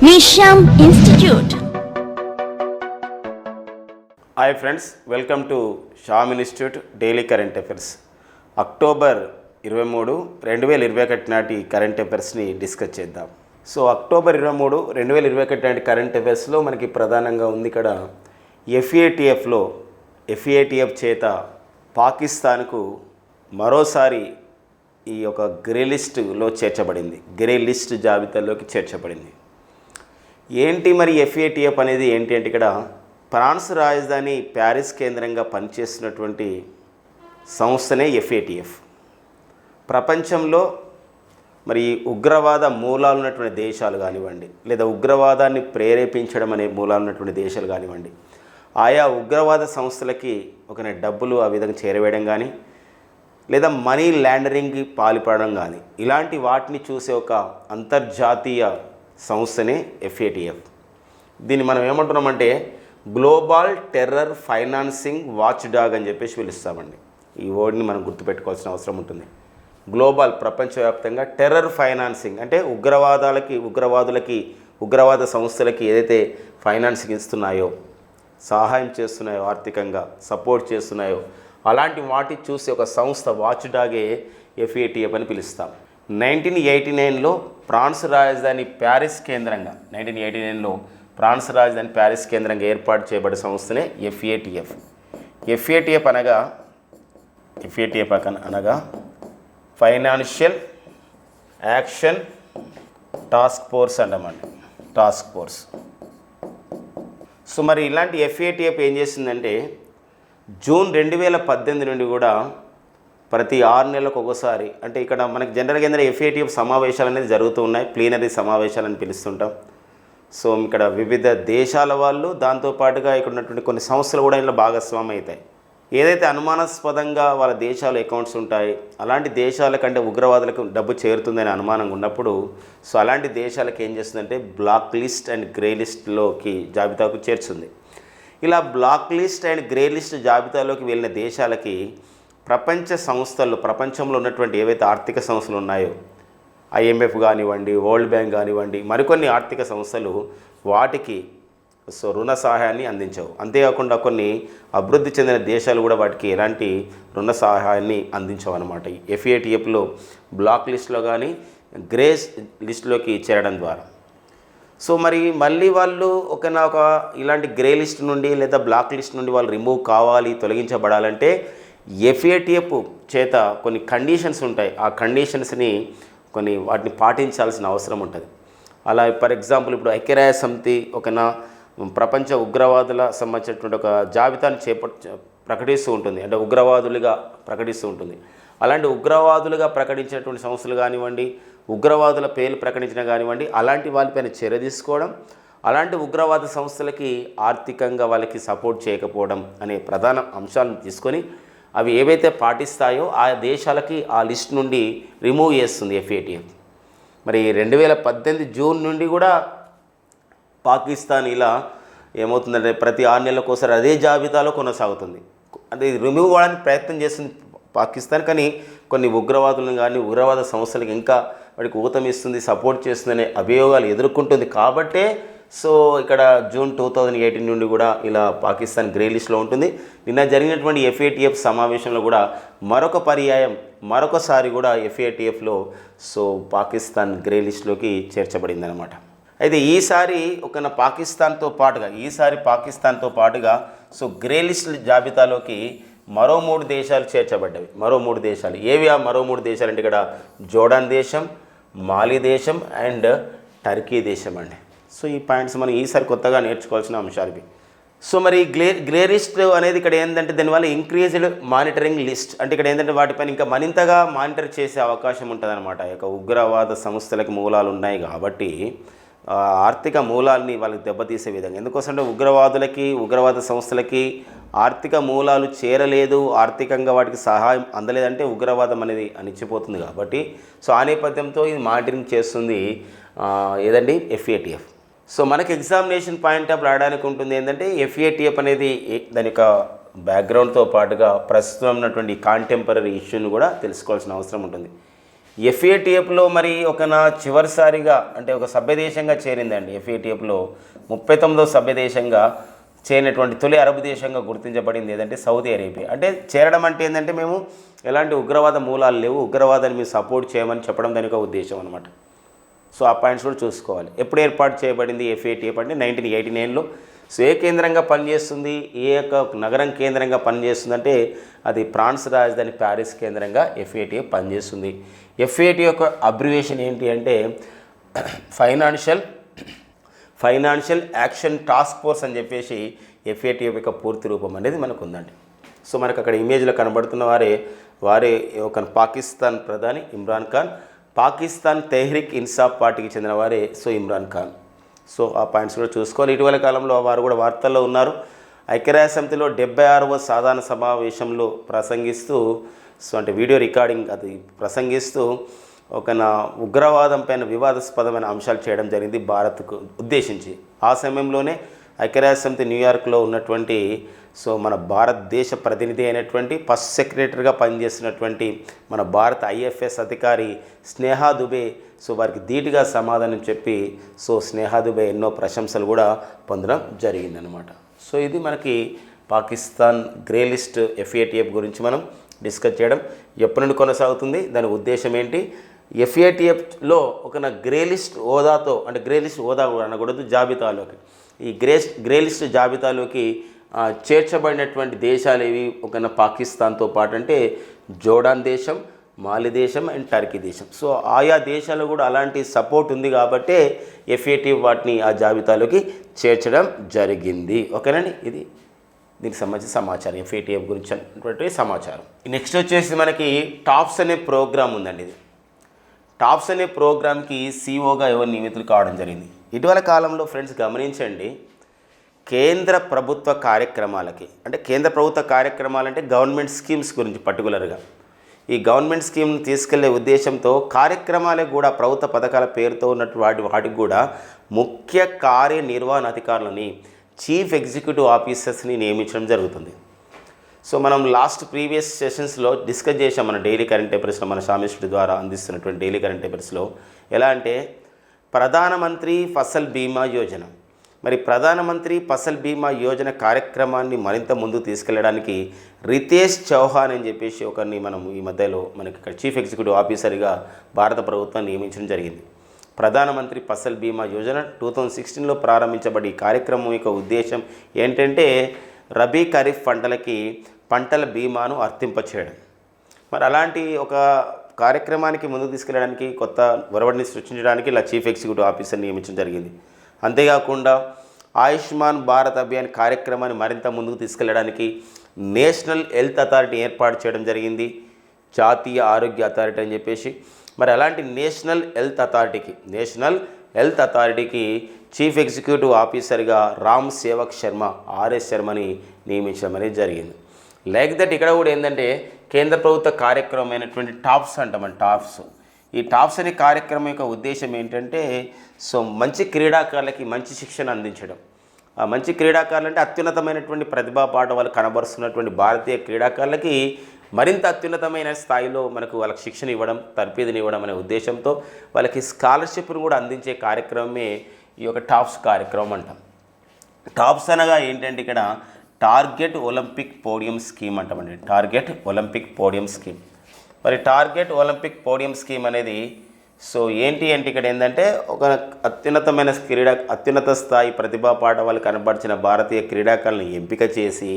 నిషామ్ institute. Hi friends, welcome to Shyam institute daily current affairs. October 23, 2021 నాటి current అఫైర్స్ని discuss చేద్దాం. So October 23, 2021 నాటి current అఫైర్స్లో మనకి ప్రధానంగా ఉంది ఇక్కడ ఎఫ్ఏటిఎఫ్ చేత పాకిస్తాన్కు మరోసారి ఈ యొక్క గ్రే లిస్టులో చేర్చబడింది, గ్రే లిస్ట్ జాబితాలోకి చేర్చబడింది. ఏంటి మరి ఎఫ్ఏటిఎఫ్ అనేది ఏంటి అంటే ఇక్కడ ఫ్రాన్స్ రాజధాని ప్యారిస్ కేంద్రంగా పనిచేస్తున్నటువంటి సంస్థనే ఎఫ్ఏటిఎఫ్. ప్రపంచంలో మరి ఉగ్రవాద మూలాలు ఉన్నటువంటి దేశాలు కానివ్వండి, లేదా ఉగ్రవాదాన్ని ప్రేరేపించడం అనే మూలాలు ఉన్నటువంటి దేశాలు కానివ్వండి, ఆయా ఉగ్రవాద సంస్థలకి ఒక డబ్బులు ఆ విధంగా చేరవేయడం కానీ, లేదా మనీ లాండరింగ్కి పాల్పడడం కానీ, ఇలాంటి వాటిని చూసే ఒక అంతర్జాతీయ సంస్థనే ఎఫ్ఏటిఎఫ్. దీన్ని మనం ఏమంటున్నామంటే global terror financing watchdog అని చెప్పేసి పిలుస్తామండి. ఈ వర్డ్ని మనం గుర్తుపెట్టుకోవాల్సిన అవసరం ఉంటుంది. గ్లోబల్, ప్రపంచవ్యాప్తంగా టెర్రర్ ఫైనాన్సింగ్ అంటే ఉగ్రవాద సంస్థలకి ఏదైతే ఫైనాన్సింగ్ ఇస్తున్నాయో, సహాయం చేస్తున్నాయో, ఆర్థికంగా సపోర్ట్ చేస్తున్నాయో, అలాంటి వాటి చూసి ఒక సంస్థ వాచ్ డాగే ఎఫ్ఏటిఎఫ్ అని పిలుస్తాం. 1989లో ఫ్రాన్స్ రాజధాని ప్యారిస్ కేంద్రంగా ఏర్పాటు చేయబడిన సంస్థనే ఎఫ్ఏటిఎఫ్. ఎఫ్ఏటిఎఫ్ అనగా ఫైనాన్షియల్ యాక్షన్ టాస్క్ ఫోర్స్ అంటామండి, టాస్క్ ఫోర్స్. సో మరి ఇలాంటి ఎఫ్ఏటిఎఫ్ ఏం చేసిందంటే జూన్ 2018 నుండి కూడా ప్రతి 6 నెలలకు ఒకసారి, అంటే ఇక్కడ మనకి జనరల్గా ఏంటంటే ఎఫ్ఏటిఎఫ్ సమావేశాలు అనేది జరుగుతూ ఉన్నాయి, ప్లీనరీ సమావేశాలని పిలుస్తుంటాం. సో ఇక్కడ వివిధ దేశాల వాళ్ళు, దాంతోపాటుగా ఇక్కడ ఉన్నటువంటి కొన్ని సంస్థలు కూడా ఇందులో భాగస్వామ్యం అవుతాయి. ఏదైతే అనుమానాస్పదంగా వాళ్ళ దేశాల అకౌంట్స్ ఉంటాయి, అలాంటి దేశాల కంటే ఉగ్రవాదులకు డబ్బు చేరుతుందని అనుమానం ఉన్నప్పుడు సో అలాంటి దేశాలకు ఏం చేస్తుందంటే బ్లాక్ లిస్ట్ అండ్ గ్రే లిస్ట్లోకి జాబితాకు చేర్చుంది. ఇలా black list and grey list జాబితాలోకి వెళ్ళిన దేశాలకి ప్రపంచంలో ఉన్నటువంటి ఏవైతే ఆర్థిక సంస్థలు ఉన్నాయో, ఐఎంఎఫ్ కానివ్వండి, వరల్డ్ బ్యాంక్ కానివ్వండి, మరికొన్ని ఆర్థిక సంస్థలు వాటికి రుణ సహాయాన్ని అందించవు. అంతేకాకుండా కొన్ని అభివృద్ధి చెందిన దేశాలు కూడా వాటికి ఎలాంటి రుణ సహాయాన్ని అందించవు అన్నమాట. ఎఫ్ఏటిఎఫ్లో బ్లాక్ లిస్ట్లో కానీ గ్రే లిస్టులోకి చేరడం ద్వారా. సో మళ్ళీ వాళ్ళు ఒక ఇలాంటి గ్రే లిస్ట్ నుండి లేదా బ్లాక్ లిస్ట్ నుండి వాళ్ళు రిమూవ్ కావాలి, తొలగించబడాలంటే ఎఫ్ఏటిఎఫ్ చేత కొన్ని కండిషన్స్ ఉంటాయి. ఆ కండిషన్స్ని వాటిని పాటించాల్సిన అవసరం ఉంటుంది. అలా ఫర్ ఎగ్జాంపుల్ ఇప్పుడు ఐక్యరాజ్య సమితి ప్రపంచ ఉగ్రవాదుల సంబంధించినటువంటి ఒక జాబితాను ప్రకటిస్తూ ఉంటుంది, అంటే ఉగ్రవాదులుగా ప్రకటిస్తూ ఉంటుంది. అలాంటి ఉగ్రవాదులుగా ప్రకటించినటువంటి సంస్థలు కానివ్వండి, ఉగ్రవాదుల పేర్లు ప్రకటించిన కానివ్వండి, అలాంటి వాళ్ళపైన చర్య తీసుకోవడం, అలాంటి ఉగ్రవాద సంస్థలకి ఆర్థికంగా వాళ్ళకి సపోర్ట్ చేయకపోవడం అనే ప్రధాన అంశాలను తీసుకొని అవి ఏవైతే పాటిస్తాయో ఆ దేశాలకి ఆ లిస్ట్ నుండి రిమూవ్ చేస్తుంది ఎఫ్ఏటిఎఫ్. మరి 2018 జూన్ నుండి కూడా పాకిస్తాన్ ఇలా ఏమవుతుందంటే ప్రతి 6 నెలలకు ఒకసారి అదే జాబితాలో కొనసాగుతుంది. అంటే రిమూవ్ అవ్వడానికి ప్రయత్నం చేస్తుంది పాకిస్తాన్, కానీ కొన్ని ఉగ్రవాదులను కానీ ఉగ్రవాద సంస్థలకు ఇంకా వాడికి ఊతమిస్తుంది, సపోర్ట్ చేస్తుందనే అభియోగాలు ఎదుర్కొంటుంది. కాబట్టే సో ఇక్కడ జూన్ 2018 నుండి కూడా ఇలా పాకిస్తాన్ గ్రే లిస్ట్లో ఉంటుంది. నిన్న జరిగినటువంటి ఎఫ్ఏటిఎఫ్ సమావేశంలో కూడా మరొకసారి కూడా ఎఫ్ఏటిఎఫ్లో సో పాకిస్తాన్ గ్రే లిస్ట్లోకి చేర్చబడింది అనమాట. అయితే ఈసారి పాకిస్తాన్తో పాటుగా సో గ్రే లిస్ట్ జాబితాలోకి మరో 3 దేశాలు చేర్చబడ్డవి. మరో 3 దేశాలు ఏవి? ఆ మరో 3 దేశాలు అంటే ఇక్కడ జోర్డాన్ దేశం, మాలి దేశం అండ్ టర్కీ దేశం అండి. సో ఈ పాయింట్స్ మనం ఈసారి కొత్తగా నేర్చుకోవాల్సిన అంశాలు ఇవి. సో మరి గ్రే లిస్ట్ అనేది ఇక్కడ ఏంటంటే దానివల్ల ఇంక్రీజ్డ్ మానిటరింగ్ లిస్ట్, అంటే ఇక్కడ ఏంటంటే వాటిపైన ఇంకా మరింతగా మానిటర్ చేసే అవకాశం ఉంటుంది అనమాట. ఇక ఉగ్రవాద సంస్థలకు మూలాలు ఉన్నాయి కాబట్టి ఆర్థిక మూలాల్ని వాళ్ళకి దెబ్బతీసే విధంగా. ఎందుకోసంటే ఉగ్రవాద సంస్థలకి ఆర్థిక మూలాలు చేరలేదు, ఆర్థికంగా వాటికి సహాయం అందలేదంటే ఉగ్రవాదం అనేది అణిచిపోతుంది. కాబట్టి సో ఆ నేపథ్యంతో ఇది మానిటరింగ్ చేస్తుంది ఏదండి ఎఫ్ఏటిఎఫ్. సో మనకి ఎగ్జామినేషన్ పాయింట్ ఆఫ్ రాయడానికి ఉంటుంది ఏంటంటే ఎఫ్ఏటిఎఫ్ అనేది దాని యొక్క బ్యాక్గ్రౌండ్తో పాటుగా ప్రస్తుతం ఉన్నటువంటి కాంటెంపరీ ఇష్యూని కూడా తెలుసుకోవాల్సిన అవసరం ఉంటుంది. ఎఫ్ఏటిఎఫ్లో మరి చివరిసారిగా అంటే ఒక సభ్యదేశంగా చేరిందండి. ఎఫ్ఏటిఎఫ్లో 39వ సభ్యదేశంగా చేరినటువంటి తొలి అరబ్ దేశంగా గుర్తించబడింది ఏదంటే సౌదీ అరేబియా. అంటే చేరడం అంటే ఏంటంటే మేము ఎలాంటి ఉగ్రవాద మూలాలు లేవు, ఉగ్రవాదాన్ని మేము సపోర్ట్ చేయమని చెప్పడం దాని ఒక ఉద్దేశం అనమాట. సో ఆ పాయింట్స్ కూడా చూసుకోవాలి. ఎప్పుడు ఏర్పాటు చేయబడింది ఎఫ్ఏటిఎఫ్ అంటే 1989లో. సో ఏ కేంద్రంగా పనిచేస్తుంది, ఏ యొక్క నగరం కేంద్రంగా పనిచేస్తుంది అంటే అది ఫ్రాన్స్ రాజధాని ప్యారిస్ కేంద్రంగా ఎఫ్ఏటిఎఫ్ పనిచేస్తుంది. ఎఫ్ఏటిఎఫ్ యొక్క అబ్రివేషన్ ఏంటి అంటే ఫైనాన్షియల్ యాక్షన్ టాస్క్ ఫోర్స్ అని చెప్పేసి ఎఫ్ఏటిఎఫ్ యొక్క పూర్తి రూపం అనేది మనకు ఉందండి. సో మనకు అక్కడ ఇమేజ్లో కనబడుతున్న వారే ఒక పాకిస్తాన్ ప్రధాని ఇమ్రాన్ ఖాన్, పాకిస్తాన్ తెహ్రిక్ ఇన్సాఫ్ పార్టీకి చెందిన వారే ఇమ్రాన్ ఖాన్. సో ఆ పాయింట్స్ కూడా చూసుకోవాలి. ఇటీవల కాలంలో వారు కూడా వార్తల్లో ఉన్నారు. ఐక్యరాజ్యసమితిలో 76వ సాధారణ సమావేశంలో ప్రసంగిస్తూ అంటే వీడియో రికార్డింగ్ అది ప్రసంగిస్తూ ఉగ్రవాదం పైన వివాదాస్పదమైన అంశాలు చేయడం జరిగింది భారత్కు ఉద్దేశించి. ఆ సమయంలోనే ఐక్యరాజ్యసమితి న్యూయార్క్లో ఉన్నటువంటి మన భారతదేశ ప్రతినిధి అయినటువంటి ఫస్ట్ సెక్రటరీగా పనిచేస్తున్నటువంటి మన భారత ఐఎఫ్ఎస్ అధికారి స్నేహా దుబే వారికి ధీటుగా సమాధానం చెప్పి స్నేహా దుబే ఎన్నో ప్రశంసలు కూడా పొందడం జరిగిందనమాట. సో ఇది మనకి పాకిస్తాన్ గ్రే లిస్ట్ ఎఫ్ఏటిఎఫ్ గురించి మనం డిస్కస్ చేయడం ఎప్పటి నుండి కొనసాగుతుంది, దాని ఉద్దేశం ఏంటి, ఎఫ్ఏటిఎఫ్లో గ్రే లిస్ట్ హోదాతో అంటే గ్రే లిస్ట్ హోదా కూడా అనకూడదు జాబితాలోకి ఈ గ్రే లిస్ట్ జాబితాలోకి చేర్చబడినటువంటి దేశాలు ఏవి పాకిస్తాన్తో పాటు అంటే జోర్డాన్ దేశం, మాలి దేశం అండ్ టర్కీ దేశం. సో ఆయా దేశాలు కూడా అలాంటి సపోర్ట్ ఉంది కాబట్టే ఎఫ్ఏటిఎఫ్ వాటిని ఆ జాబితాలోకి చేర్చడం జరిగింది. ఓకేనండి, ఇది దీనికి సంబంధించిన సమాచారం ఎఫ్ఏటిఎఫ్ గురించి అన్నటువంటి సమాచారం. నెక్స్ట్ వచ్చేసి మనకి టాప్స్ అనే ప్రోగ్రామ్ ఉందండి. ఇది టాప్స్ అనే ప్రోగ్రామ్కి సిఓగా ఎవరు నియమితులు కావడం జరిగింది. ఇటీవల కాలంలో ఫ్రెండ్స్ గమనించండి, కేంద్ర ప్రభుత్వ కార్యక్రమాలకి అంటే కేంద్ర ప్రభుత్వ కార్యక్రమాలంటే గవర్నమెంట్ స్కీమ్స్ గురించి పర్టికులర్గా ఈ గవర్నమెంట్ స్కీమ్ని తీసుకెళ్లే ఉద్దేశంతో కార్యక్రమాలకు కూడా ప్రభుత్వ పథకాల పేరుతో ఉన్నటువంటి వాటికి కూడా ముఖ్య కార్యనిర్వహణాధికారులని చీఫ్ ఎగ్జిక్యూటివ్ ఆఫీసర్స్ని నియమించడం జరుగుతుంది. సో మనం ప్రీవియస్ సెషన్స్లో డిస్కస్ చేసాం మన డైలీ కరెంట్ అఫైర్స్లో, మన శామిస్టుడి ద్వారా అందిస్తున్నటువంటి డైలీ కరెంట్ అఫైర్స్లో. ఎలా అంటే ప్రధానమంత్రి ఫసల్ బీమా యోజన, మరి ప్రధానమంత్రి ఫసల్ బీమా యోజన కార్యక్రమాన్ని మరింత ముందుకు తీసుకెళ్లడానికి రితేష్ చౌహాన్ అని చెప్పేసి ఒకరిని మనం ఈ మధ్యలో మనకి ఇక్కడ చీఫ్ ఎగ్జిక్యూటివ్ ఆఫీసర్గా భారత ప్రభుత్వం నియమించడం జరిగింది. ప్రధానమంత్రి ఫసల్ బీమా యోజన 2016లో ప్రారంభించబడి ఈ కార్యక్రమం యొక్క ఉద్దేశం ఏంటంటే రబీ ఖరీఫ్ పంటల బీమాను వర్తింపచేయడం. మరి అలాంటి ఒక కార్యక్రమానికి ముందుకు తీసుకెళ్ళడానికి కొత్త ఒరవడిని సృష్టించడానికి ఇలా చీఫ్ ఎగ్జిక్యూటివ్ ఆఫీసర్ నియమించడం జరిగింది. అంతేకాకుండా ఆయుష్మాన్ భారత్ అభియాన్ కార్యక్రమాన్ని మరింత ముందుకు తీసుకెళ్ళడానికి నేషనల్ హెల్త్ అథారిటీ ఏర్పాటు చేయడం జరిగింది, జాతీయ ఆరోగ్య అథారిటీ అని చెప్పేసి. మరి అలాంటి నేషనల్ హెల్త్ అథారిటీకి చీఫ్ ఎగ్జిక్యూటివ్ ఆఫీసర్గా రామ్ సేవక్ శర్మ ఆర్ఎస్ శర్మని నియమించడం అనేది జరిగింది. లైక్ దట్ ఇక్కడ కూడా ఏంటంటే కేంద్ర ప్రభుత్వ కార్యక్రమమైనటువంటి టాప్స్ అంటామని టాప్స్. ఈ టాప్స్ అనే కార్యక్రమం యొక్క ఉద్దేశం ఏంటంటే మంచి క్రీడాకారులకి మంచి శిక్షణ అందించడం. ఆ మంచి క్రీడాకారులు అంటే అత్యున్నతమైనటువంటి ప్రతిభా పాఠవాలు కనబరుస్తున్నటువంటి భారతీయ క్రీడాకారులకి మరింత అత్యున్నతమైన స్థాయిలో వాళ్ళకి శిక్షణ ఇవ్వడం, తర్ఫీదుని ఇవ్వడం అనే ఉద్దేశంతో వాళ్ళకి స్కాలర్షిప్ను కూడా అందించే కార్యక్రమమే ఈ యొక్క టాప్స్ కార్యక్రమం అంటాం. టాప్స్ అనగా ఏంటంటే ఇక్కడ టార్గెట్ ఒలింపిక్ పోడియం స్కీమ్ అంటామండి. Target Olympic podium scheme. మరి టార్గెట్ ఒలింపిక్ పోడియం స్కీమ్ అనేది ఏంటి అంటే ఇక్కడ ఏంటంటే ఒక అత్యున్నత స్థాయి ప్రతిభా పాఠవాలు కనబరిచిన భారతీయ క్రీడాకారులను ఎంపిక చేసి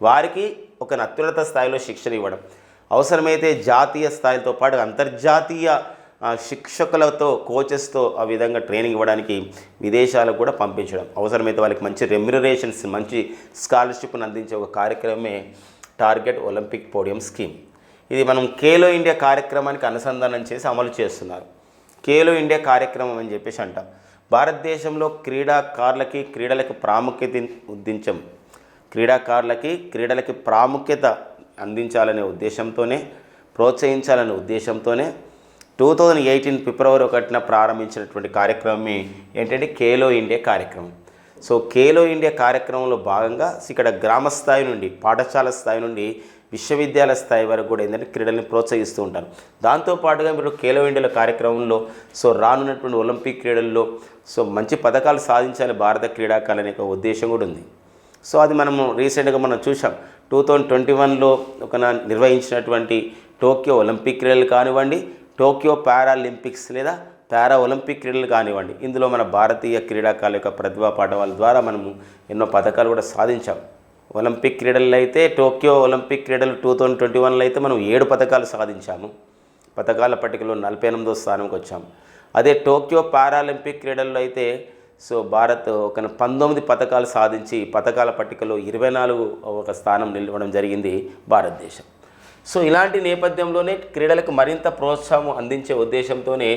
వారికి ఒక అత్యున్నత స్థాయిలో శిక్షణ ఇవ్వడం, అవసరమైతే జాతీయ స్థాయితో పాటు అంతర్జాతీయ శిక్షకులతో కోచెస్తో ఆ విధంగా ట్రైనింగ్ ఇవ్వడానికి విదేశాలకు కూడా పంపించడం, అవసరమైతే వాళ్ళకి మంచి రెమ్యునరేషన్స్ మంచి స్కాలర్షిప్ను అందించే ఒక కార్యక్రమమే టార్గెట్ ఒలింపిక్ పోడియం స్కీమ్. ఇది మనం ఖేలో ఇండియా కార్యక్రమానికి అనుసంధానం చేసి అమలు చేస్తున్నారు. ఖేలో ఇండియా కార్యక్రమం అని చెప్పేసి అంటాం. భారతదేశంలో క్రీడలకి ప్రాముఖ్యత అందించాలనే ఉద్దేశంతోనే ప్రోత్సహించాలనే ఉద్దేశంతోనే 2018 ఫిబ్రవరి 1న ప్రారంభించినటువంటి కార్యక్రమమే ఏంటంటే ఖేలో ఇండియా కార్యక్రమం. ఖేలో ఇండియా కార్యక్రమంలో భాగంగా ఇక్కడ గ్రామ స్థాయి నుండి పాఠశాల స్థాయి నుండి విశ్వవిద్యాలయ స్థాయి వరకు కూడా ఏంటంటే క్రీడల్ని ప్రోత్సహిస్తూ ఉంటారు. దాంతోపాటుగా మీరు ఖేలో ఇండియాల కార్యక్రమంలో రానున్నటువంటి ఒలింపిక్ క్రీడల్లో మంచి పథకాలు సాధించాలి భారత క్రీడాకారులు అనే ఒక ఉద్దేశం కూడా ఉంది. అది మనము రీసెంట్గా మనం చూసాం. 2021లో నిర్వహించినటువంటి టోక్యో ఒలింపిక్ క్రీడలు కానివ్వండి, టోక్యో పారాలింపిక్స్ లేదా పారా ఒలింపిక్ క్రీడలు కానివ్వండి, ఇందులో మన భారతీయ క్రీడాకారుల యొక్క ప్రతిభా పాఠవాల ద్వారా మనము ఎన్నో పథకాలు కూడా సాధించాం. ఒలింపిక్ క్రీడల్లో అయితే టోక్యో ఒలింపిక్ క్రీడలు 2021లో అయితే మనం 7 పథకాలు సాధించాము. పథకాల పట్టికలో 48వ స్థానంకి వచ్చాము. అదే టోక్యో పారాలింపిక్ క్రీడల్లో అయితే భారత్ 19 పథకాలు సాధించి పథకాల పట్టికలో 24వ స్థానం నిలవడం జరిగింది భారతదేశం. ఇలాంటి నేపథ్యంలోనే క్రీడలకు మరింత ప్రోత్సాహం అందించే ఉద్దేశంతోనే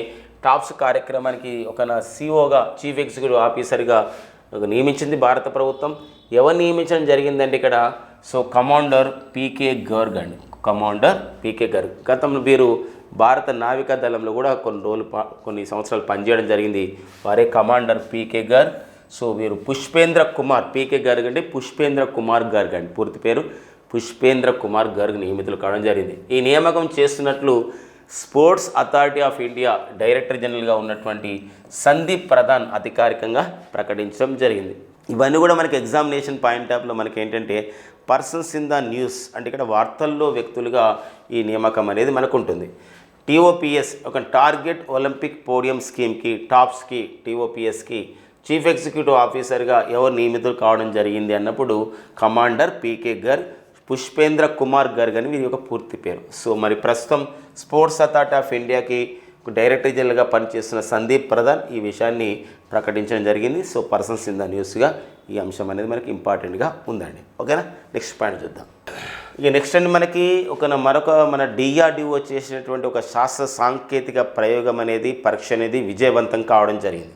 టాప్స్ కార్యక్రమానికి CEOగా చీఫ్ ఎగ్జిక్యూటివ్ ఆఫీసర్గా నియమించింది భారత ప్రభుత్వం. ఎవరు నియమించడం జరిగిందంటే ఇక్కడ కమాండర్ పీకే గర్గ్ అండి. కమాండర్ పీకే గర్గ్ గతంలో వీరు భారత నావికా దళంలో కూడా కొన్ని సంవత్సరాలు పనిచేయడం జరిగింది. వారే కమాండర్ పీకే గర్గ్. వీరు పుష్పేంద్ర కుమార్ పీకే గర్గ్ అంటే పుష్పేంద్ర కుమార్ గర్గ్ అండి. పూర్తి పేరు పుష్పేంద్ర కుమార్ గర్గ్ నియమితులు కావడం జరిగింది. ఈ నియామకం చేస్తున్నట్లు sports authority of India director జనరల్గా ఉన్నటువంటి సందీప్ ప్రధాన్ అధికారికంగా ప్రకటించడం జరిగింది. ఇవన్నీ కూడా మనకి ఎగ్జామినేషన్ పాయింట్ ఆఫ్లో మనకి ఏంటంటే పర్సన్స్ ఇన్ ద న్యూస్ అంటే ఇక్కడ వార్తల్లో వ్యక్తులుగా ఈ నియామకం అనేది మనకు ఉంటుంది. TOPS టార్గెట్ ఒలింపిక్ పోడియం స్కీమ్కి టాప్స్కి TOPSకి చీఫ్ ఎగ్జిక్యూటివ్ ఆఫీసర్గా ఎవరు నియమితులు కావడం జరిగింది అన్నప్పుడు కమాండర్ పీకే గర్గ్, పుష్పేంద్ర కుమార్ గర్గ్ అని వీరి యొక్క పూర్తి పేరు. మరి ప్రస్తుతం స్పోర్ట్స్ అథారిటీ ఆఫ్ ఇండియాకి డైరెక్టర్ జనరల్గా పనిచేస్తున్న సందీప్ ప్రధాన్ ఈ విషయాన్ని ప్రకటించడం జరిగింది. పర్సన్స్ ఇన్ ద న్యూస్గా ఈ అంశం అనేది మనకి ఇంపార్టెంట్గా ఉందండి. ఓకేనా, నెక్స్ట్ పాయింట్ చూద్దాం. నెక్స్ట్ అండి మనకి మన DRDO చేసినటువంటి ఒక శాస్త్ర సాంకేతిక ప్రయోగం అనేది పరీక్ష అనేది విజయవంతం కావడం జరిగింది.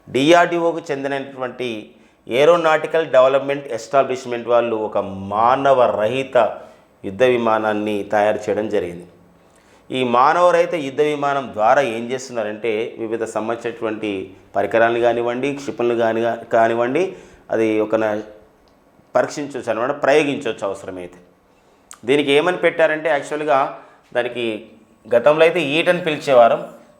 DRDOకు చెందినటువంటి ఏరోనాటికల్ డెవలప్మెంట్ ఎస్టాబ్లిష్మెంట్ వాళ్ళు ఒక మానవ రహిత యుద్ధ విమానాన్ని తయారు చేయడం జరిగింది. ఈ మానవ రహిత యుద్ధ విమానం ద్వారా ఏం చేస్తున్నారంటే వివిధ సంబంధించినటువంటి పరికరాలను కానివ్వండి, క్షిపణులు కానివ్వండి, అది పరీక్షించవచ్చు అనమాట, ప్రయోగించవచ్చు అవసరమైతే. దీనికి ఏమని పెట్టారంటే యాక్చువల్గా దానికి గతంలో అయితే ఈటని పిలిచేవారు.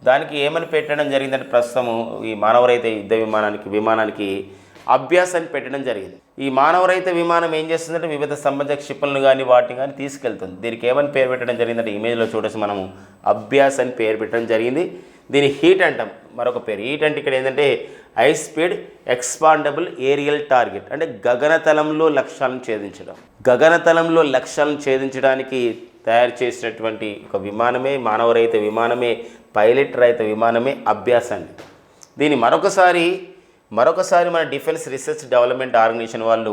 దానికి ఏమని పెట్టడం జరిగిందంటే ప్రస్తుతము ఈ మానవరహిత యుద్ధ విమానానికి అభ్యాస్ అని పెట్టడం జరిగింది. ఈ మానవరహిత విమానం ఏం చేస్తుందంటే వివిధ సంబంధిత క్షిపణులు కానీ వాటిని కానీ తీసుకెళ్తుంది. దీనికి ఏమని పేరు పెట్టడం జరిగిందంటే ఇమేజ్లో చూడొచ్చు మనము, అభ్యాస్ అని పేరు పెట్టడం జరిగింది. దీని హీట్ అంటాం, మరొక పేరు. హీట్ అంటే ఇక్కడ ఏంటంటే high speed expendable aerial target అంటే గగనతలంలో లక్ష్యాలను ఛేదించడం. గగనతలంలో లక్ష్యాలను ఛేదించడానికి తయారు చేసినటువంటి ఒక విమానమే, మానవరహిత విమానమే, పైలట్ రహిత విమానమే అభ్యాస్ అండి. దీన్ని మరొకసారి మన డిఫెన్స్ రీసెర్చ్ డెవలప్మెంట్ ఆర్గనైజేషన్ వాళ్ళు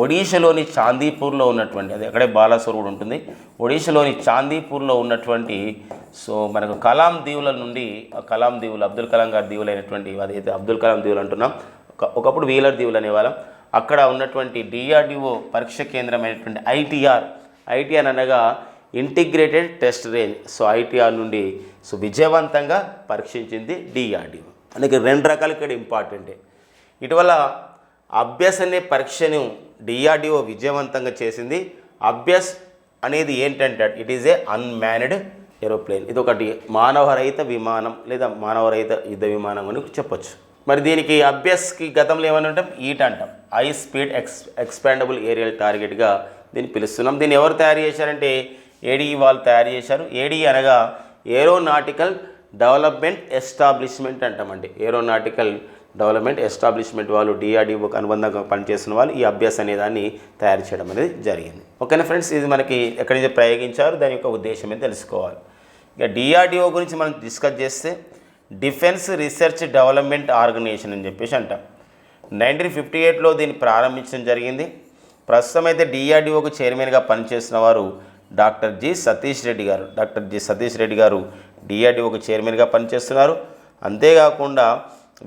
ఒడిషాలోని చాందీపూర్లో ఉన్నటువంటి, అది అక్కడే బాలాసోర్ కూడా ఉంటుంది, ఒడిషాలోని చాందీపూర్లో ఉన్నటువంటి మనకు కలాం దీవుల నుండి, కలాం దీవులు అబ్దుల్ కలాం గారి దీవులు అయినటువంటి, అదైతే అబ్దుల్ కలాం దీవులు అంటున్నాం, ఒకప్పుడు వీలర్ దీవులు అనేవాళ్ళం, అక్కడ ఉన్నటువంటి DRDO పరీక్ష కేంద్రమైనటువంటి ఐటీఆర్ అనగా ఇంటిగ్రేటెడ్ టెస్ట్ రేంజ్. ITR నుండి విజయవంతంగా పరీక్షించింది DRDO. అందుకే 2 రకాలు ఇక్కడ ఇంపార్టెంటే. ఇటీవల అభ్యాస్ అనే పరీక్షను DRDO విజయవంతంగా చేసింది. అభ్యాస్ అనేది ఏంటంటే it is a unmanned aeroplane. ఇది ఒకటి మానవరహిత విమానం లేదా మానవరహిత యుద్ధ విమానం అని చెప్పొచ్చు. మరి దీనికి అభ్యాస్కి గతంలో ఏమని అంటాం, ఈట్ అంటాం, హై స్పీడ్ ఎక్స్పాండబుల్ ఏరియల్ టార్గెట్గా దీన్ని పిలుస్తున్నాం. దీన్ని ఎవరు తయారు చేశారంటే ADE వాళ్ళు తయారు చేశారు. ADE అనగా ఏరోనాటికల్ డెవలప్మెంట్ ఎస్టాబ్లిష్మెంట్ అంటామండి. ఏరోనాటికల్ డెవలప్మెంట్ ఎస్టాబ్లిష్మెంట్ వాళ్ళు DRDOకు అనుబంధంగా పనిచేస్తున్న వాళ్ళు ఈ అభ్యాస్ అనే దాన్ని తయారు చేయడం అనేది జరిగింది. ఓకేనా ఫ్రెండ్స్, ఇది మనకి ఎక్కడి నుంచి ప్రయోగించారు, దాని యొక్క ఉద్దేశం ఏదో తెలుసుకోవాలి. ఇక DRDO గురించి మనం డిస్కస్ చేస్తే డిఫెన్స్ రీసెర్చ్ డెవలప్మెంట్ ఆర్గనైజేషన్ అని చెప్పేసి అంటాం. 1958లో దీన్ని ప్రారంభించడం జరిగింది. ప్రస్తుతం అయితే DRDOకు చైర్మన్గా పనిచేస్తున్న వారు డాక్టర్ జి సతీష్ రెడ్డి గారు DRDOకు చైర్మన్గా పనిచేస్తున్నారు. అంతేకాకుండా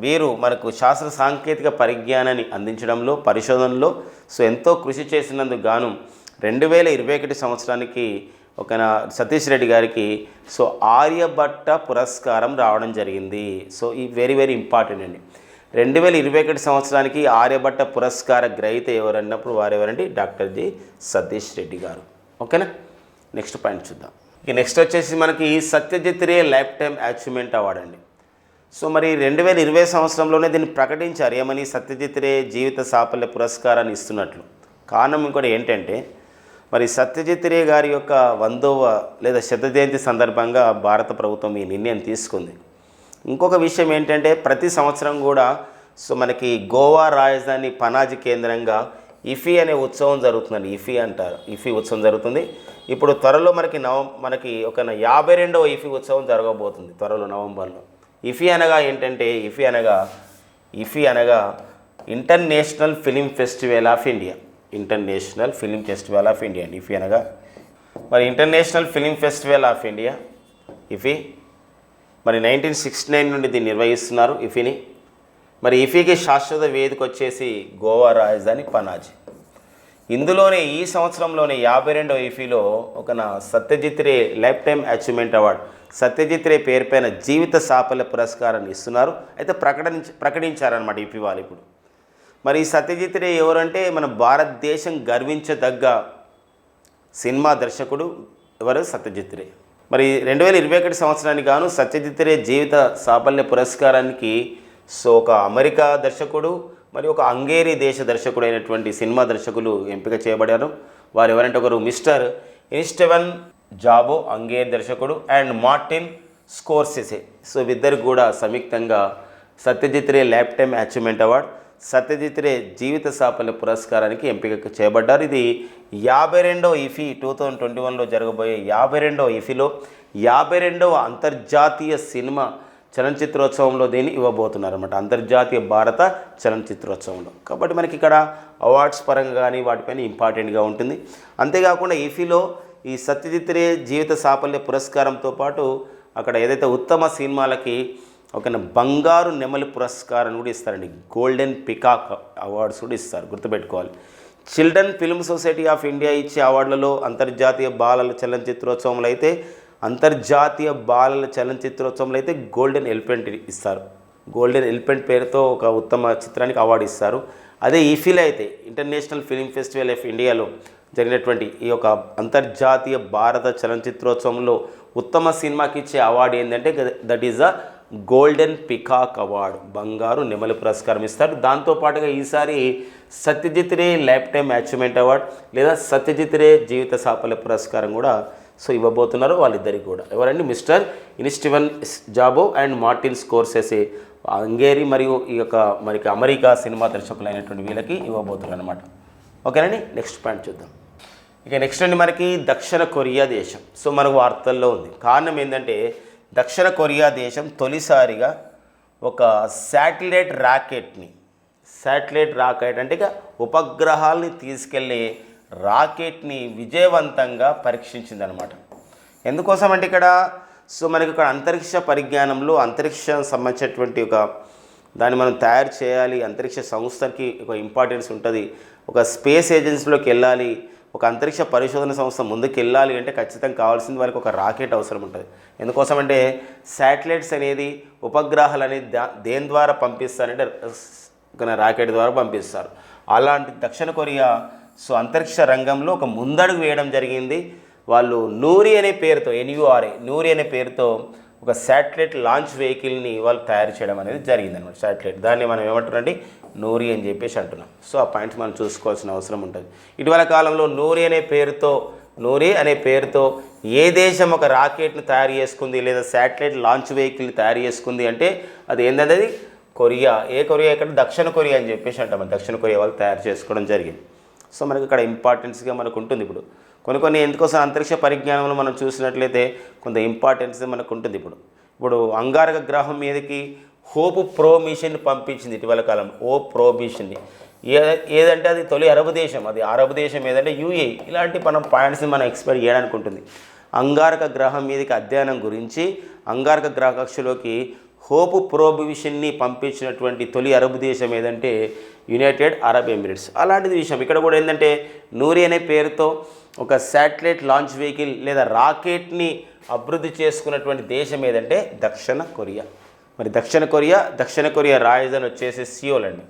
వీరు మనకు శాస్త్ర సాంకేతిక పరిజ్ఞానాన్ని అందించడంలో, పరిశోధనలో ఎంతో కృషి చేసినందుకు గాను 2021 సంవత్సరానికి సతీష్ రెడ్డి గారికి ఆర్యభట్ట పురస్కారం రావడం జరిగింది. ఈ వెరీ వెరీ ఇంపార్టెంట్ అండి. 2021 సంవత్సరానికి ఆర్యభట్ట పురస్కార గ్రహీత ఎవరన్నప్పుడు వారెవరండి, డాక్టర్ జి సతీష్ రెడ్డి గారు. ఓకేనా. నెక్స్ట్ పాయింట్ చూద్దాం. ఇక నెక్స్ట్ వచ్చేసి మనకి Satyajit Ray lifetime achievement award అండి. సో మరి 2020 సంవత్సరంలోనే దీన్ని ప్రకటించారు, ఏమని, సత్యజిత్ రే జీవిత సాఫల్య పురస్కారాన్ని ఇస్తున్నట్లు. కారణం ఇంకోటి ఏంటంటే, మరి సత్యజిత్ రే గారి యొక్క 100వ లేదా శత జయంతి సందర్భంగా భారత ప్రభుత్వం ఈ నిర్ణయం తీసుకుంది. ఇంకొక విషయం ఏంటంటే, ప్రతి సంవత్సరం కూడా సో మనకి గోవా రాజధాని పనాజీ కేంద్రంగా ఇఫీ అనే ఉత్సవం జరుగుతుందండి. ఇఫీ అంటారు, ఇఫీ ఉత్సవం జరుగుతుంది. ఇప్పుడు త్వరలో మనకి ఒక 52వ ఇఫీ ఉత్సవం జరగబోతుంది త్వరలో నవంబర్లో. ఇఫీ అనగా ఏంటంటే, ఇఫీ అనగా international film festival of India. International film festival of India అండి ఇఫీ అనగా. మరి international film festival of India ఇఫీ మరి 1969 నుండి దీన్ని నిర్వహిస్తున్నారు ఇఫీని. మరి ఇఫీకి శాశ్వత వేదిక వచ్చేసి గోవా రాజధాని పనాజీ. ఇందులోనే ఈ సంవత్సరంలోనే 52వ ఇఫీలో ఒక Satyajit Ray lifetime achievement award, Satyajit Ray పేరు పైన జీవిత సాఫల్య పురస్కారాన్ని ఇస్తున్నారు. అయితే ప్రకటించారనమాట ఇఫీ వాళ్ళు ఇప్పుడు. మరి ఈ సత్యజిత్ రే ఎవరంటే, మన భారతదేశం గర్వించదగ్గ సినిమా దర్శకుడు ఎవరు, సత్యజిత్ రే. మరి 2021 సంవత్సరానికి గాను సత్యజిత్ రే జీవిత సాఫల్య పురస్కారానికి సో ఒక అమెరికా దర్శకుడు మరియు ఒక హంగేరీ దేశ దర్శకుడు అయినటువంటి సినిమా దర్శకులు ఎంపిక చేయబడారు. వారు ఎవరంటే, ఒకరు మిస్టర్ ఇన్స్టెవన్ జాబో హంగేరీ దర్శకుడు అండ్ మార్టిన్ స్కోర్సెసే. సో ఇద్దరు కూడా సంయుక్తంగా Satyajit Ray lifetime achievement award, Satyajit Ray జీవిత సాఫల్య పురస్కారానికి ఎంపిక చేయబడ్డారు. ఇది 52వ ఇఫీ 2021లో జరగబోయే 52వ ఇఫీలో 52వ అంతర్జాతీయ సినిమా చలనచిత్రోత్సవంలో దీన్ని ఇవ్వబోతున్నారు అన్నమాట, అంతర్జాతీయ భారత చలనచిత్రోత్సవంలో. కాబట్టి మనకి ఇక్కడ అవార్డ్స్ పరంగా కానీ వాటిపైన ఇంపార్టెంట్గా ఉంటుంది. అంతేకాకుండా ఇఫీలో ఈ సత్యజిత్ రే జీవిత సాఫల్య పురస్కారంతో పాటు అక్కడ ఏదైతే ఉత్తమ సినిమాలకి ఒక బంగారు నెమలి పురస్కారం కూడా ఇస్తారండి, గోల్డెన్ పికాక్ అవార్డ్స్ కూడా ఇస్తారు, గుర్తుపెట్టుకోవాలి. Children film society of India ఇచ్చే అవార్డులలో అంతర్జాతీయ బాలల చలనచిత్రోత్సవంలో అయితే గోల్డెన్ ఎలిఫెంట్ ఇస్తారు. గోల్డెన్ ఎలిఫెంట్ పేరుతో ఒక ఉత్తమ చిత్రానికి అవార్డు ఇస్తారు. అదే ఈఫీలో అయితే ఇంటర్నేషనల్ ఫిల్మ్ ఫెస్టివల్ ఆఫ్ ఇండియాలో జరిగినటువంటి ఈ యొక్క అంతర్జాతీయ భారత చలనచిత్రోత్సవంలో ఉత్తమ సినిమాకి ఇచ్చే అవార్డు ఏంటంటే that is the golden peacock award, బంగారు నెమలి పురస్కారం ఇస్తారు. దాంతోపాటుగా ఈసారి Satyajit Ray lifetime achievement award లేదా సత్యజిత్ రే జీవిత సాఫల్య పురస్కారం కూడా సో ఇవ్వబోతున్నారు వాళ్ళిద్దరికి కూడా. ఎవరండి, మిస్టర్ ఇన్స్టెవన్ జాబో అండ్ మార్టిన్ స్కోర్సెసే, హంగేరీ మరియు ఈ యొక్క మనకి అమెరికా సినిమా దర్శకులైనటువంటి వీళ్ళకి ఇవ్వబోతున్నారు అనమాట. ఓకేనండి. నెక్స్ట్ పాయింట్ చూద్దాం. ఇక నెక్స్ట్ అండి మనకి దక్షిణ కొరియా దేశం. సో మనకు వార్తల్లో ఉంది. కారణం ఏంటంటే, దక్షిణ కొరియా దేశం తొలిసారిగా ఒక శాటిలైట్ రాకెట్ అంటే ఇక ఉపగ్రహాలని తీసుకెళ్ళే రాకెట్ని విజయవంతంగా పరీక్షించిందనమాట. ఎందుకోసం అంటే ఇక్కడ సో మనకి ఇక్కడ అంతరిక్ష పరిజ్ఞానంలో అంతరిక్షం సంబంధించినటువంటి ఒక దాన్ని మనం తయారు చేయాలి, అంతరిక్ష సంస్థకి ఒక ఇంపార్టెన్స్ ఉంటుంది. ఒక స్పేస్ ఏజెన్సీలోకి వెళ్ళాలి, ఒక అంతరిక్ష పరిశోధన సంస్థ ముందుకు వెళ్ళాలి అంటే ఖచ్చితంగా కావాల్సింది వాళ్ళకి ఒక రాకెట్ అవసరం ఉంటుంది. ఎందుకోసం అంటే శాటిలైట్స్ అనేది ఉపగ్రహాలు అనేది దేని ద్వారా పంపిస్తారంటే ఒక రాకెట్ ద్వారా పంపిస్తారు. అలాంటి దక్షిణ కొరియా సో అంతరిక్ష రంగంలో ఒక ముందడుగు వేయడం జరిగింది. వాళ్ళు నూరి అనే పేరుతో నూరి అనే పేరుతో ఒక శాటిలైట్ లాంచ్ వెహికల్ని వాళ్ళు తయారు చేయడం అనేది జరిగింది అనమాట. శాటిలైట్ దాన్ని మనం ఏమంటున్నాండి, నూరి అని చెప్పేసి అంటున్నాం. సో ఆ పాయింట్స్ మనం చూసుకోవాల్సిన అవసరం ఉంటుంది. ఇటీవల కాలంలో నూరి అనే పేరుతో ఏ దేశం ఒక రాకెట్ని తయారు చేసుకుంది లేదా శాటిలైట్ లాంచ్ వెహికల్ని తయారు చేసుకుంది అంటే అది ఏంటంటే కొరియా. కొరియా ఇక్కడ దక్షిణ కొరియా అని చెప్పేసి అంటాం. దక్షిణ కొరియా వాళ్ళు తయారు చేసుకోవడం జరిగింది. సో మనకి ఇక్కడ ఇంపార్టెన్స్గా మనకు ఉంటుంది. ఇప్పుడు కొన్ని ఎందుకోసం అంతరిక్ష పరిజ్ఞానంలో మనం చూసినట్లయితే కొంత ఇంపార్టెన్స్ మనకు ఉంటుంది. ఇప్పుడు అంగారక గ్రహం మీదకి హోప్ ప్రో మిషన్ పంపించింది ఇటీవల కాలంలో. మిషన్ని ఏదంటే అది తొలి అరబ్ దేశం, అది అరబ్ దేశం ఏదంటే యూఏఈ. ఇలాంటి పాయింట్స్ని మనం ఎక్స్పెక్ట్ చేయడానికి ఉంటుంది. అంగారక గ్రహం మీదకి అధ్యయనం గురించి అంగారక గ్రహ కక్షలోకి హోప్ మిషన్ని పంపించినటువంటి తొలి అరబ్ దేశం ఏదంటే యునైటెడ్ అరబ్ ఎమిరేట్స్. అలాంటిది విషయం ఇక్కడ కూడా ఏంటంటే నూరి అనే పేరుతో ఒక శాటిలైట్ లాంచ్ వెహికల్ లేదా రాకెట్ని అభివృద్ధి చేసుకున్నటువంటి దేశం ఏదంటే దక్షిణ కొరియా. మరి దక్షిణ కొరియా రాజధాని వచ్చేసి సియోల్ అండి.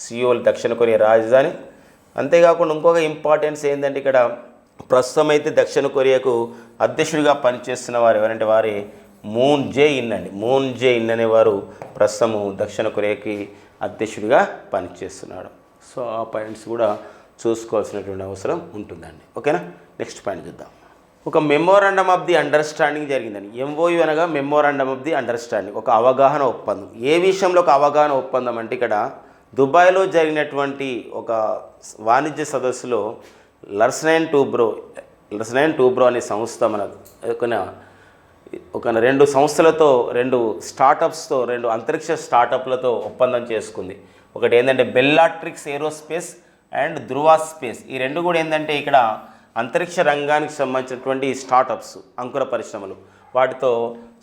సియోల్ దక్షిణ కొరియా రాజధాని. అంతేకాకుండా ఇంకొక ఇంపార్టెన్స్ ఏంటంటే ఇక్కడ ప్రస్తుతం అయితే దక్షిణ కొరియాకు అధ్యక్షుడిగా పనిచేస్తున్న వారు ఎవరంటే వారే మూన్ జే ఇన్ అండి. మూన్ జే ఇన్ అనేవారు ప్రస్తుతము దక్షిణ కొరియాకి అధ్యక్షుడిగా పనిచేస్తున్నాడు. సో ఆ పాయింట్స్ కూడా చూసుకోవాల్సినటువంటి అవసరం ఉంటుందండి. ఓకేనా, నెక్స్ట్ పాయింట్ చూద్దాం. ఒక మెమోరాండమ్ ఆఫ్ ది అండర్స్టాండింగ్ జరిగిందండి. ఎంఓయు అనగా మెమోరాండమ్ ఆఫ్ ది అండర్స్టాండింగ్, ఒక అవగాహన ఒప్పందం. ఏ విషయంలో ఒక అవగాహన ఒప్పందం అంటే ఇక్కడ దుబాయ్లో జరిగినటువంటి ఒక వాణిజ్య సదస్సులో లర్సనైన్ టూబ్రో అనే సంస్థ ఒక రెండు సంస్థలతో, రెండు స్టార్టప్స్తో, రెండు అంతరిక్ష స్టార్టప్లతో ఒప్పందం చేసుకుంది. ఒకటి ఏంటంటే Bellatrix aerospace and Dhruva space. ఈ రెండు కూడా ఏంటంటే ఇక్కడ అంతరిక్ష రంగానికి సంబంధించినటువంటి స్టార్టప్స్, అంకుర పరిశ్రమలు, వాటితో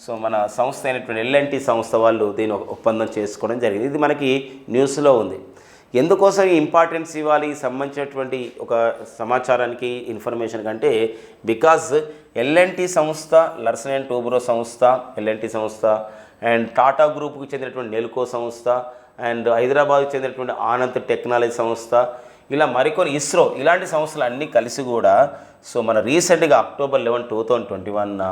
సో మన సంస్థ అయినటువంటి ఎల్ఎన్టీ సంస్థ వాళ్ళు దీని ఒప్పందం చేసుకోవడం జరిగింది. ఇది మనకి న్యూస్లో ఉంది. ఎందుకోసం ఈ ఇంపార్టెన్స్ ఇవ్వాలి ఈ సంబంధించినటువంటి ఒక సమాచారానికి, ఇన్ఫర్మేషన్ కంటే, బికాజ్ ఎల్ఎన్టీ సంస్థ, లర్సన్ & టూబ్రో సంస్థ, ఎల్ఎన్టీ సంస్థ అండ్ టాటా గ్రూప్కి చెందినటువంటి నెల్కో సంస్థ అండ్ హైదరాబాద్కి చెందినటువంటి ఆనంద్ టెక్నాలజీ సంస్థ, ఇలా మరికొన్ని ఇస్రో, ఇలాంటి సంస్థలు అన్నీ కలిసి కూడా సో మన రీసెంట్గా October 11, 2021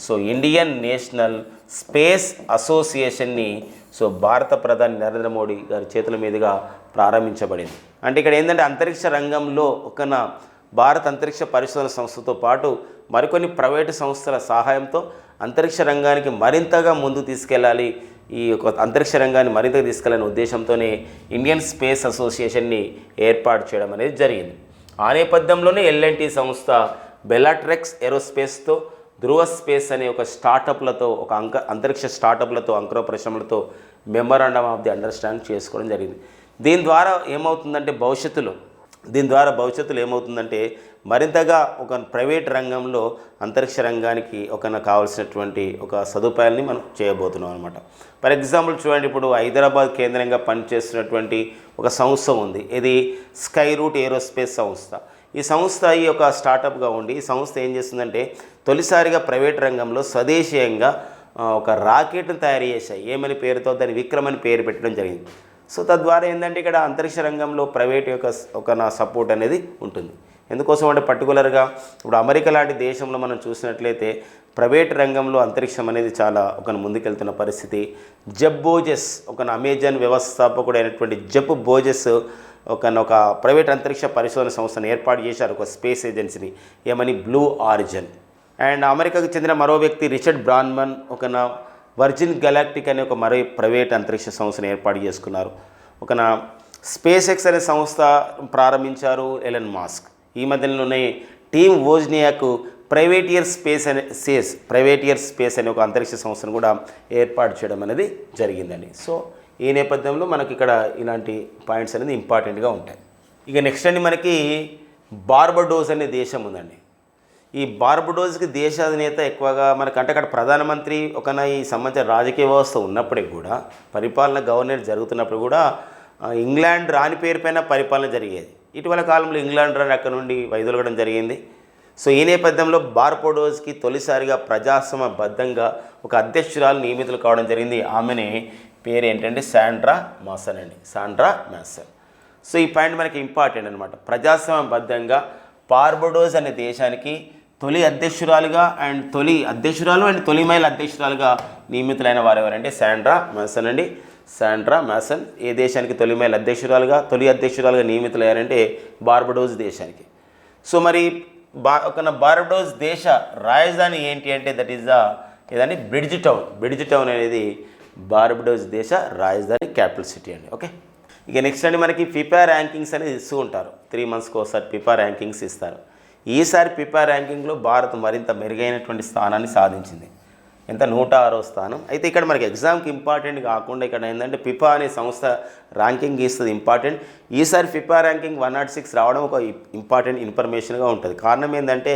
so Indian national space అసోసియేషన్ని సో భారత ప్రధాని నరేంద్ర మోడీ గారి చేతుల మీదుగా ప్రారంభించబడింది. అంటే ఇక్కడ ఏంటంటే అంతరిక్ష రంగంలో ఒక భారత అంతరిక్ష పరిశోధన సంస్థతో పాటు మరికొన్ని ప్రైవేటు సంస్థల సహాయంతో అంతరిక్ష రంగానికి మరింతగా ముందుకు తీసుకెళ్ళాలి, ఈ యొక్క అంతరిక్ష రంగాన్ని మరింతగా తీసుకెళ్లాలనే ఉద్దేశంతోనే ఇండియన్ స్పేస్ అసోసియేషన్ని ఏర్పాటు చేయడం అనేది జరిగింది. ఆ నేపథ్యంలోనే ఎల్ఎన్టీ సంస్థ బెల్లాట్రిక్స్ ఏరోస్పేస్తో, ధృవ స్పేస్ అనే ఒక స్టార్టప్లతో, ఒక అంతరిక్ష స్టార్టప్లతో, అంకుర పరిశ్రమలతో మెమోరాండమ్ ఆఫ్ ది అండర్స్టాండింగ్ చేసుకోవడం జరిగింది. దీని ద్వారా భవిష్యత్తులో ఏమవుతుందంటే మరింతగా ఒక ప్రైవేట్ రంగంలో అంతరిక్ష రంగానికి కావాల్సినటువంటి ఒక సదుపాయాలని మనం చేయబోతున్నాం అనమాట. ఫర్ ఎగ్జాంపుల్ చూడండి, ఇప్పుడు హైదరాబాద్ కేంద్రంగా పనిచేస్తున్నటువంటి ఒక సంస్థ ఉంది. ఇది స్కై రూట్ ఏరోస్పేస్ సంస్థ. ఈ సంస్థ ఈ యొక్క స్టార్టప్గా ఉండి ఈ సంస్థ ఏం చేస్తుందంటే తొలిసారిగా ప్రైవేట్ రంగంలో స్వదేశీయంగా ఒక రాకెట్ను తయారు చేశాయి. ఏమని పేరుతో దాని విక్రమ్ అని పేరు పెట్టడం జరిగింది. సో తద్వారా ఏంటంటే ఇక్కడ అంతరిక్ష రంగంలో ప్రైవేట్ యొక్క సపోర్ట్ అనేది ఉంటుంది. ఎందుకోసం అంటే పర్టికులర్గా ఇప్పుడు అమెరికా లాంటి దేశంలో మనం చూసినట్లయితే ప్రైవేట్ రంగంలో అంతరిక్షం అనేది చాలా ముందుకెళ్తున్న పరిస్థితి. జెఫ్ బోజెస్ అమెజాన్ వ్యవస్థాపకుడు అయినటువంటి జెఫ్ బోజెస్ ఒక ప్రైవేట్ అంతరిక్ష పరిశోధన సంస్థను ఏర్పాటు చేశారు, ఒక స్పేస్ ఏజెన్సీని, ఏమని బ్లూ ఆరిజిన్. అండ్ అమెరికాకు చెందిన మరో వ్యక్తి రిచర్డ్ బ్రాన్మన్ వర్జిన్ గెలాక్టిక్ అనే మరో ప్రైవేట్ అంతరిక్ష సంస్థను ఏర్పాటు చేసుకున్నారు. స్పేస్ ఎక్స్ అనే సంస్థ ప్రారంభించారు ఎలన్ మాస్క్. ఈ మధ్యలోనే టీమ్ వోజ్నియాకు ప్రైవేటియర్ స్పేస్ అనే ఒక అంతరిక్ష సంస్థను కూడా ఏర్పాటు చేయడం అనేది జరిగిందండి. సో ఈ నేపథ్యంలో మనకి ఇక్కడ ఇలాంటి పాయింట్స్ అనేది ఇంపార్టెంట్గా ఉంటాయి. ఇక నెక్స్ట్ అండి మనకి బార్బడోస్ అనే దేశం ఉందండి. ఈ బార్బడోస్కి దేశాధినేత ఎక్కువగా మనకంటే అక్కడ ప్రధానమంత్రి ఈ సంబంధించిన రాజకీయ వ్యవస్థ ఉన్నప్పటికీ కూడా, పరిపాలన గవర్నర్ జరుగుతున్నప్పుడు కూడా ఇంగ్లాండ్ రాణి పేరు పైన పరిపాలన జరిగేది. ఇటీవల కాలంలో ఇంగ్లాండ్ రాణి అక్కడ నుండి వైదొలగడం జరిగింది. సో ఈ నేపథ్యంలో బార్బడోస్కి తొలిసారిగా ప్రజాస్వామ్యబద్ధంగా ఒక అధ్యక్షురాలు నియమితులు కావడం జరిగింది. ఆమెనే పేరు ఏంటంటే శాండ్రా మాసన్ అండి, శాండ్రా మాసన్. సో ఈ పాయింట్ మనకి ఇంపార్టెంట్ అనమాట. ప్రజాస్వామ్యబద్ధంగా బార్బడోస్ అనే దేశానికి తొలి అధ్యక్షురాలుగా అండ్ తొలి మహిళ అధ్యక్షురాలుగా నియమితులైన వారు ఎవరంటే శాండ్రా మాసన్ అండి. శాండ్రా మాసన్ ఏ దేశానికి తొలి మహిళ అధ్యక్షురాలుగా నియమితులయ్యారంటే బార్బడోస్ దేశానికి. సో మరి బార్బడోస్ దేశ రాజధాని ఏంటి అంటే ఏదండి బ్రిడ్జ్ టౌన్ అనేది బార్బడోస్ దేశ రాజధాని, క్యాపిటల్ సిటీ అండి. ఓకే, ఇక నెక్స్ట్ అండి మనకి ఫిఫా ర్యాంకింగ్స్ అనేది ఇస్తూ ఉంటారు. 3 monthsకి ఒకసారి ఫిఫా ర్యాంకింగ్స్ ఇస్తారు. ఈసారి ఫిఫా ర్యాంకింగ్లో భారత్ మరింత మెరుగైనటువంటి స్థానాన్ని సాధించింది. ఎంత 106వ స్థానం. అయితే ఇక్కడ మనకి ఎగ్జామ్కి ఇంపార్టెంట్ కాకుండా ఇక్కడ ఏంటంటే ఫిఫా అనే సంస్థ ర్యాంకింగ్ ఇస్తుంది ఇంపార్టెంట్. ఈసారి ఫిఫా ర్యాంకింగ్ 106 రావడం ఒక ఇంపార్టెంట్ ఇన్ఫర్మేషన్గా ఉంటుంది. కారణం ఏంటంటే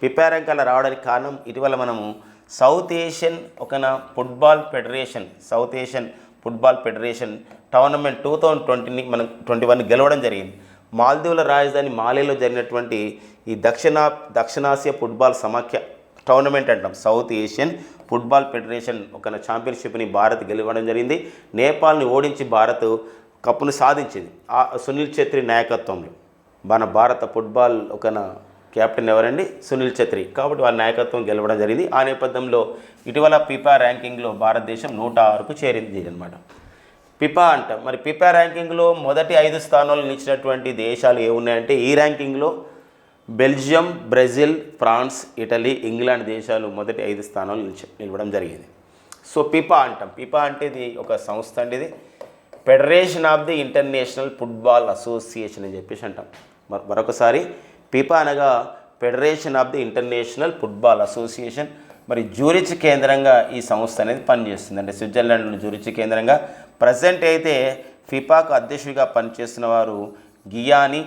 ఫిఫా ర్యాంక్ అలా రావడానికి కారణం ఇటీవల మనము south Asian Football federation tournament 2020 మనం 21 గెలవడం జరిగింది. మాల్దీవుల రాజధాని మాలేలో జరిగినటువంటి ఈ దక్షిణాసియా ఫుట్బాల్ సమాఖ్య టోర్నమెంట్ అంటాం. సౌత్ ఏషియన్ ఫుట్బాల్ ఫెడరేషన్ ఛాంపియన్షిప్ని భారత్ గెలవడం జరిగింది. నేపాల్ని ఓడించి భారత్ కప్పును సాధించింది. సునీల్ ఛేత్రి నాయకత్వంలో మన భారత ఫుట్బాల్ కెప్టెన్ ఎవరండి? సునీల్ ఛత్రి. కాబట్టి వారి నాయకత్వం గెలవడం జరిగింది. ఆ నేపథ్యంలో ఇటీవల ఫిఫా ర్యాంకింగ్లో భారతదేశం 106కు చేరింది అనమాట. ఫిఫా అంటాం. మరి ఫిఫా ర్యాంకింగ్లో మొదటి 5 స్థానాలు నిలిచినటువంటి దేశాలు ఏమున్నాయంటే ఈ ర్యాంకింగ్లో Belgium, Brazil, France, Italy, England దేశాలు మొదటి 5 స్థానాలు నిలవడం జరిగింది. సో ఫిఫా అంటాం. ఫిఫా అంటే ఇది ఒక సంస్థ అండి. ఇది federation of the international football association అని చెప్పేసి అంటాం. మరొకసారి ఫిఫా అనగా federation of the international football association. మరి జ్యూరిచ్ కేంద్రంగా ఈ సంస్థ అనేది పనిచేస్తుంది. అంటే స్విట్జర్లాండ్లో జ్యూరిచ్ కేంద్రంగా. ప్రజెంట్ అయితే ఫిఫాకు అధ్యక్షుడిగా పనిచేస్తున్న వారు గియానీ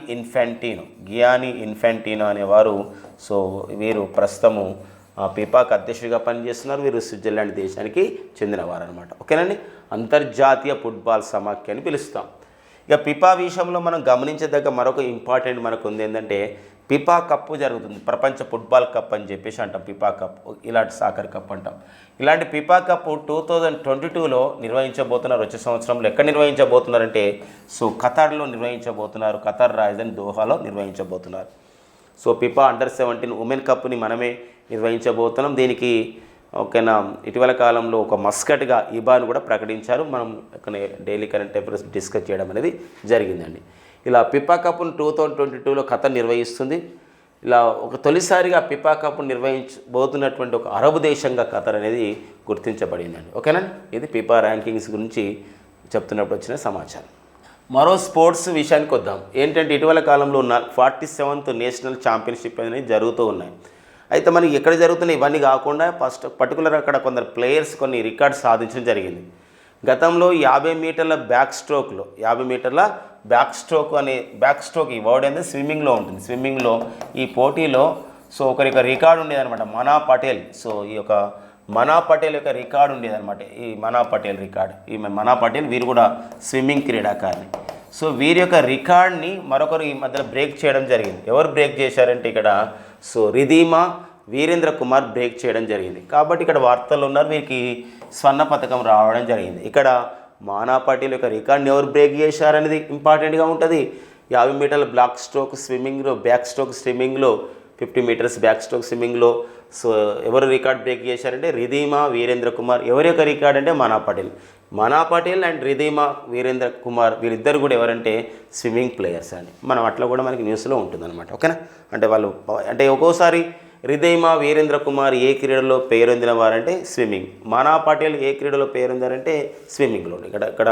ఇన్ఫాంటినో అనేవారు. సో వీరు ప్రస్తుతము ఫిఫాకు అధ్యక్షుడిగా పనిచేస్తున్నారు. వీరు స్విట్జర్లాండ్ దేశానికి చెందినవారు అనమాట. ఓకేనండి. అంతర్జాతీయ ఫుట్బాల్ సమాఖ్య అని పిలుస్తాం. ఇక ఫిఫా విషయంలో మనం గమనించదగ్గ మరొక ఇంపార్టెంట్ మనకు ఉంది ఏంటంటే ఫిఫా కప్ జరుగుతుంది. ప్రపంచ ఫుట్బాల్ కప్ అని చెప్పేసి అంటాం. ఫిఫా కప్ ఇలాంటి సాకర్ కప్ అంటాం. ఇలాంటి ఫిఫా కప్ 2022లో నిర్వహించబోతున్నారు. వచ్చే సంవత్సరంలో ఎక్కడ నిర్వహించబోతున్నారంటే సో ఖతార్లో నిర్వహించబోతున్నారు. ఖతార్ రాజధాని దోహాలో నిర్వహించబోతున్నారు. సో ఫిఫా అండర్-17 ఉమెన్ కప్ని మనమే నిర్వహించబోతున్నాం. దీనికి ఓకేనా ఇటీవల కాలంలో ఒక మస్కట్గా ఇబాను కూడా ప్రకటించారు. మనం డైలీ కరెంట్ అఫైర్స్ డిస్కస్ చేయడం అనేది జరిగిందండి. ఇలా ఫిఫా కప్ను 2022లో ఖతార్ నిర్వహిస్తుంది. ఇలా ఒక తొలిసారిగా ఫిఫా కప్ను నిర్వహించబోతున్నటువంటి ఒక అరబ్ దేశంగా ఖతార్ అనేది గుర్తించబడిందండి. ఓకేనా. ఇది ఫిఫా ర్యాంకింగ్స్ గురించి చెప్తున్నప్పుడు వచ్చిన సమాచారం. మరో స్పోర్ట్స్ విషయానికి వద్దాం. ఏంటంటే ఇటీవల కాలంలో 47th నేషనల్ ఛాంపియన్షిప్ అనేది జరుగుతూ ఉన్నాయి. అయితే మనకి ఎక్కడ జరుగుతున్నాయి ఇవన్నీ కాకుండా ఫస్ట్ పర్టికులర్ అక్కడ కొందరు ప్లేయర్స్ కొన్ని రికార్డ్స్ సాధించడం జరిగింది. గతంలో 50 మీటర్ల బ్యాక్ స్ట్రోక్ ఈ వర్డ్ అనేది స్విమ్మింగ్లో ఉంటుంది. స్విమ్మింగ్లో ఈ పోటీలో సో ఒకరికి రికార్డు ఉండేదన్నమాట. మనా పటేల్. సో ఈ యొక్క మనా పటేల్ యొక్క రికార్డు ఉండేదన్నమాట. ఈ మనా పటేల్ వీరు కూడా స్విమ్మింగ్ క్రీడాకారిణి. సో వీరి యొక్క రికార్డ్ని మరొకరు ఈ మధ్యలో బ్రేక్ చేయడం జరిగింది. ఎవరు బ్రేక్ చేశారంటే ఇక్కడ సో రిధీమా వీరేంద్ర కుమార్ బ్రేక్ చేయడం జరిగింది. కాబట్టి ఇక్కడ వార్తల్లో ఉన్నారు. వీరికి స్వర్ణ పథకం రావడం జరిగింది. ఇక్కడ మనా పటేల్ యొక్క రికార్డ్ని ఎవరు బ్రేక్ చేశారనేది ఇంపార్టెంట్గా ఉంటుంది. 50 మీటర్ల బ్యాక్ స్ట్రోక్ స్విమ్మింగ్లో 50 మీటర్స్ బ్యాక్ స్ట్రోక్ స్విమ్మింగ్లో సో ఎవరు రికార్డ్ బ్రేక్ చేశారంటే రిధీమా వీరేంద్ర కుమార్. ఎవరి యొక్క రికార్డ్ అంటే మనా పటేల్ అండ్ రిధీమా వీరేంద్ర కుమార్ వీరిద్దరు కూడా ఎవరంటే స్విమ్మింగ్ ప్లేయర్స్ అండి. మనం అట్లా కూడా మనకి న్యూస్లో ఉంటుందన్నమాట. ఓకేనా. అంటే వాళ్ళు అంటే ఒక్కోసారి రిధీమా వీరేంద్ర కుమార్ ఏ క్రీడలో పేరొందిన వారంటే స్విమ్మింగ్, మనా పటేల్ ఏ క్రీడలో పేరొందారంటే స్విమ్మింగ్లో. ఇక్కడ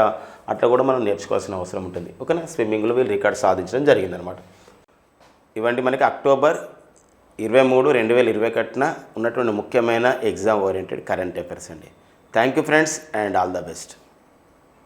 అట్లా కూడా మనం నేర్చుకోవాల్సిన అవసరం ఉంటుంది. ఓకేనా. స్విమ్మింగ్లో వీళ్ళు రికార్డ్ సాధించడం జరిగిందనమాట. ఇవంటి మనకి అక్టోబర్ 23, 2021 ఉన్నటువంటి ముఖ్యమైన ఎగ్జామ్ ఓరియంటెడ్ కరెంట్ అఫైర్స్ అండి. Thank you friends and all the best.